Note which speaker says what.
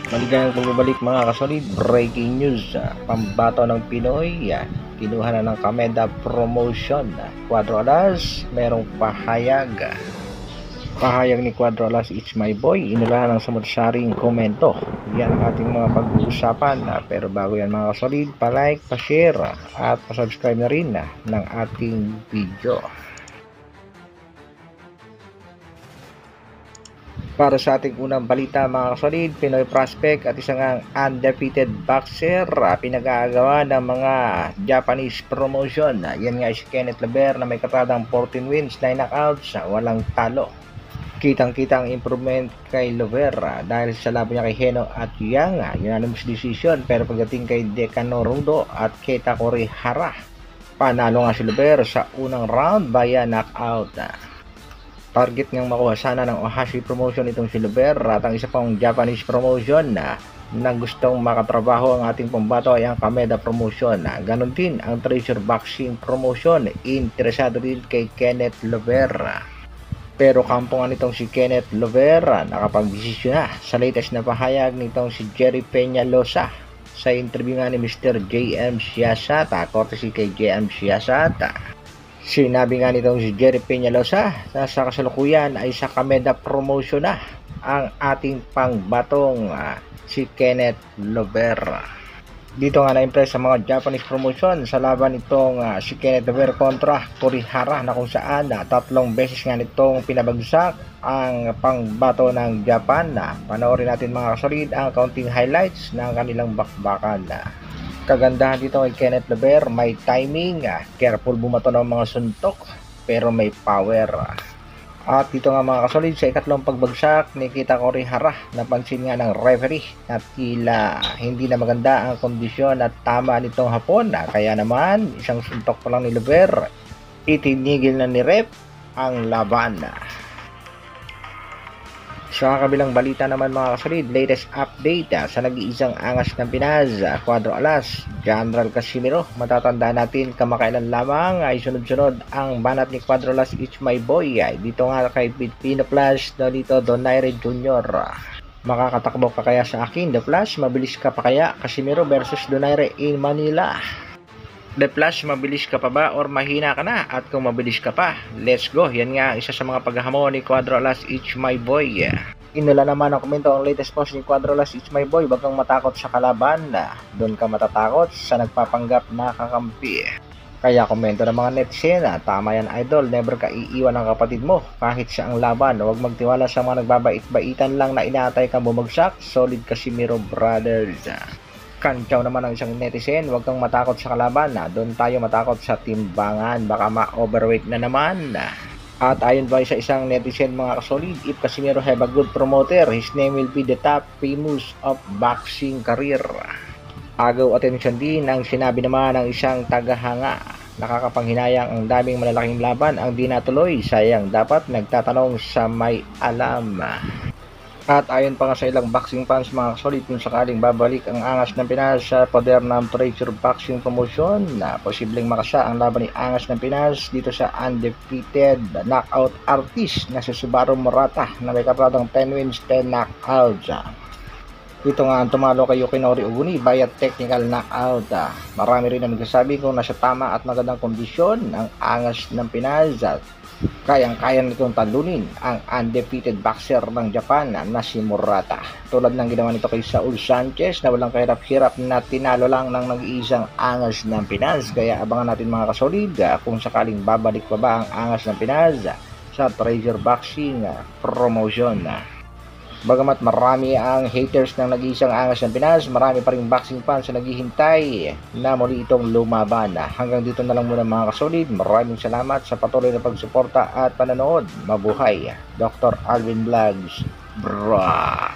Speaker 1: Maligayang pagbabalik mga kasolid, breaking news, pambato ng Pinoy, kinuha na ng Kameda promotion. Cuadro Alas, merong pahayag. Pahayag ni Cuadro Alas, it's my boy, inulahan ng samot-saring komento. Yan ang ating mga pag-uusapan, pero bago yan mga kasolid, pa-like, pa-share, at pa-subscribe na rin ng ating video. Para sa ating unang balita mga kasolid, Pinoy prospect at isang undefeated boxer pinag-aagawa ng mga Japanese promotion. Yan nga si Kenneth Lover na may katadang 14 wins, 9 knockouts, walang talo. Kitang-kita ang improvement kay Lover dahil sa laban niya kay Heno at Yang, unanimous decision, pero pagdating kay Decano Rudo at Keita Kurihara, panalo nga si Lover sa unang round via knockout. Target niyang makuha sana ng Ohashi promotion itong si Lover at ang isa pang Japanese promotion na gustong makatrabaho ang ating pambato ay ang Kameda promotion. Ganon din ang Treasure Boxing promotion, interesado din kay Kenneth Lover. Pero kampungan nitong si Kenneth Lover nakapag-desisyon na sa latest na pahayag nitong si Jerry Peñalosa sa interview nga ni Mr. JM Siasata, courtesy kay JM Siasata. Sinabi nga nitong si Jerry Peñalosa na sa kasalukuyan ay sa Kameda promotion na ang ating pangbatong si Kenneth Lover. Dito nga na-impress sa mga Japanese promotion sa laban itong si Kenneth Lover kontra Kurihara na kung saan 3 beses nga nitong pinabagsak ang pangbato ng Japan. Panoorin natin mga kasolid ang kaunting highlights ng kanilang bakbakan. Kagandahan dito kay Kenneth Lover, may timing, careful bumato ng mga suntok, pero may power. At dito nga mga kasolid, sa ikatlong pagbagsak ni Keita Kurihara, napansin nga ng referee na tila hindi na maganda ang kondisyon at tama nitong hapon. Kaya naman, isang suntok pa lang ni Lover, itinigil na ni ref ang laban. Sa kabilang balita naman mga kasolid, latest update sa nag-iisang angas ng Pinas, Cuadro Alas, General Casimiro. Matatandaan natin kamakailan lamang ay sunod-sunod ang banat ni Cuadro Alas, it's my boy. Dito nga kay Pino Plus, Nolito Donaire Jr. Makakatakbo ka kaya sa akin, The Plus, mabilis ka pa kaya? Casimiro versus Donaire in Manila. The Plus, mabilis ka pa ba or mahina ka na? At kung mabilis ka pa, let's go. Yan nga isa sa mga paghahamon ni Cuadro Alas, it's my boy. Inula naman ang komento ang latest post ni Cuadro Alas, it's my boy. Wag kang matakot sa kalaban. Doon ka matatakot sa nagpapanggap na kakampi. Kaya komento ng mga netizen, tama yan idol, never ka iiwan ng kapatid mo kahit siya ang laban. Huwag magtiwala sa mga nagbabait-baitan lang na inaatay kang bumagsak. Solid Casimiro Brothers. Kantyaw naman ng isang netizen, huwag kang matakot sa kalaban, doon tayo matakot sa timbangan, baka ma-overweight na naman. At ayon ba sa isang netizen mga kasolid, if Casimiro have a good promoter, his name will be the top famous of boxing career. Agaw atensyon din ang sinabi naman ng isang tagahanga. Nakakapanghinayang ang daming malalaking laban ang di natuloy, sayang dapat nagtatanong sa may alam. At ayon pa nga sa ilang boxing fans mga kasolid, kung sakaling babalik ang angas ng Pinas sa poder ng Treasure Boxing promotion, na posibleng makasa ang laban ni angas ng Pinas dito sa undefeated knockout artist na si Subaru Murata na may katadang 10 wins, 10 knockouts. Ito nga ang tumalo kay Yukinori Oguni via technical knockout. Marami rin ang nagsasabi kung nasa tama at magandang kondisyon ang angas ng Pinas at kayang-kaya nitong talunin ang undefeated boxer ng Japan na si Murata. Tulad ng ginawa nito kay Saul Sanchez na walang kahirap-hirap na tinalo lang ng nag-iisang angas ng Pinas. Kaya abangan natin mga kasolid kung sakaling babalik pa ba ang angas ng Pinas sa Treasure Boxing promotion. Bagamat marami ang haters ng nag-iisang angas ng Pinas, marami pa rin boxing fans na naghihintay na muli itong lumaban. Hanggang dito na lang muna mga kasolid. Maraming salamat sa patuloy na pagsuporta at panonood. Mabuhay, Dr. Alvin Vlogs. Bra!